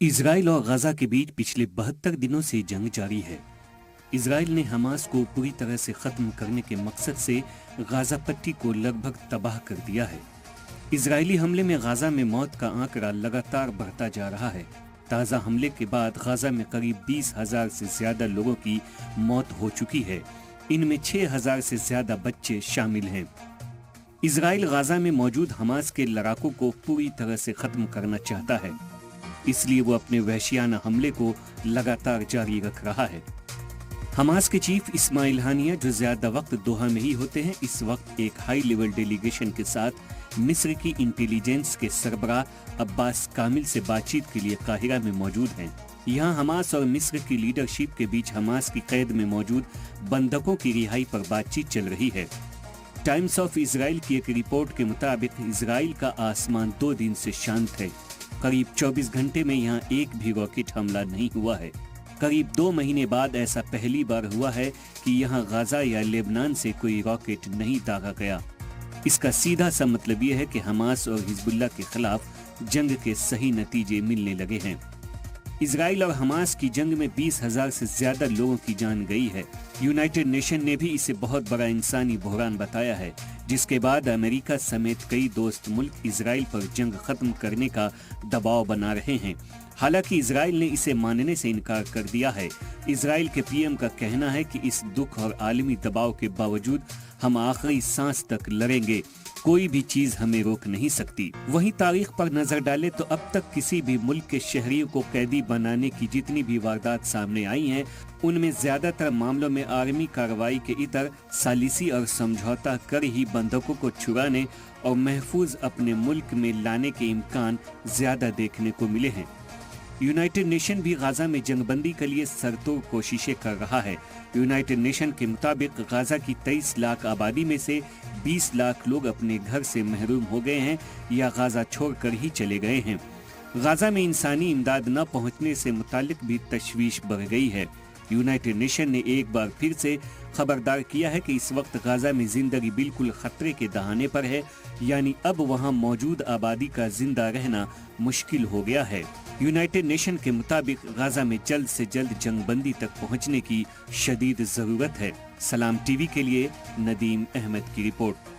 Israel और गजा के बीच पिछले 72 दिनों से जंग जारी है। इसराइल ने हमास को पूरी तरह से खत्म करने के मकसद से गाजा पट्टी को लगभग तबाह कर दिया है। इजरायली हमले में गाजा में मौत का आंकड़ा लगातार बढ़ता जा रहा है। ताज़ा हमले के बाद गाजा में करीब 20,000 से ज्यादा लोगों की मौत हो चुकी है। इनमें 6,000 से ज्यादा बच्चे शामिल हैं। इसराइल गाजा में मौजूद हमास के लड़ाकों को पूरी तरह से खत्म करना चाहता है, इसलिए वो अपने वहशियाना हमले को लगातार जारी रख रहा है। हमास के चीफ इस्माइल हानिया, जो ज्यादा वक्त दोहा में ही होते हैं, इस वक्त एक हाई लेवल डेलीगेशन के साथ मिस्र की इंटेलिजेंस के सरबराह अब्बास कामिल से बातचीत के लिए काहिरा में मौजूद हैं। यहाँ हमास और मिस्र की लीडरशिप के बीच हमास की कैद में मौजूद बंधकों की रिहाई पर बातचीत चल रही है। टाइम्स ऑफ इसराइल की एक रिपोर्ट के मुताबिक इसराइल का आसमान 2 दिन से शांत है। करीब 24 घंटे में यहाँ एक भी रॉकेट हमला नहीं हुआ है। करीब 2 महीने बाद ऐसा पहली बार हुआ है कि यहाँ गाजा या लेबनान से कोई रॉकेट नहीं दागा गया। इसका सीधा सा मतलब ये है कि हमास और हिजबुल्लाह के खिलाफ जंग के सही नतीजे मिलने लगे हैं। इसराइल और हमास की जंग में 20,000 से ज्यादा लोगों की जान गई है। यूनाइटेड नेशन ने भी इसे बहुत बड़ा इंसानी बहरान बताया है, जिसके बाद अमेरिका समेत कई दोस्त मुल्क इसराइल पर जंग खत्म करने का दबाव बना रहे हैं। हालांकि इसराइल ने इसे मानने से इनकार कर दिया है। इसराइल के पीएम का कहना है कि इस दुख और आलमी दबाव के बावजूद हम आखिरी सांस तक लड़ेंगे, कोई भी चीज हमें रोक नहीं सकती। वहीं तारीख पर नजर डालें तो अब तक किसी भी मुल्क के शहरियों को कैदी बनाने की जितनी भी वारदात सामने आई हैं, उनमें ज्यादातर मामलों में आर्मी कार्रवाई के इतर सालिसी और समझौता कर ही बंधकों को छुड़ाने और महफूज अपने मुल्क में लाने के इम्कान ज्यादा देखने को मिले हैं। यूनाइटेड नेशन भी गाजा में जंगबंदी के लिए सरतोड़ कोशिशें कर रहा है। यूनाइटेड नेशन के मुताबिक गाजा की 23 लाख आबादी में से 20 लाख लोग अपने घर से महरूम हो गए हैं या गाजा छोड़कर ही चले गए हैं। गाजा में इंसानी इमदाद न पहुंचने से मुतालिक भी तशवीश बढ़ गई है। यूनाइटेड नेशन ने एक बार फिर से खबरदार किया है कि इस वक्त गाजा में जिंदगी बिल्कुल खतरे के दहाने पर है, यानी अब वहां मौजूद आबादी का जिंदा रहना मुश्किल हो गया है। यूनाइटेड नेशन के मुताबिक गाजा में जल्द से जल्द जंगबंदी तक पहुंचने की शदीद जरूरत है। सलाम टीवी के लिए नदीम अहमद की रिपोर्ट।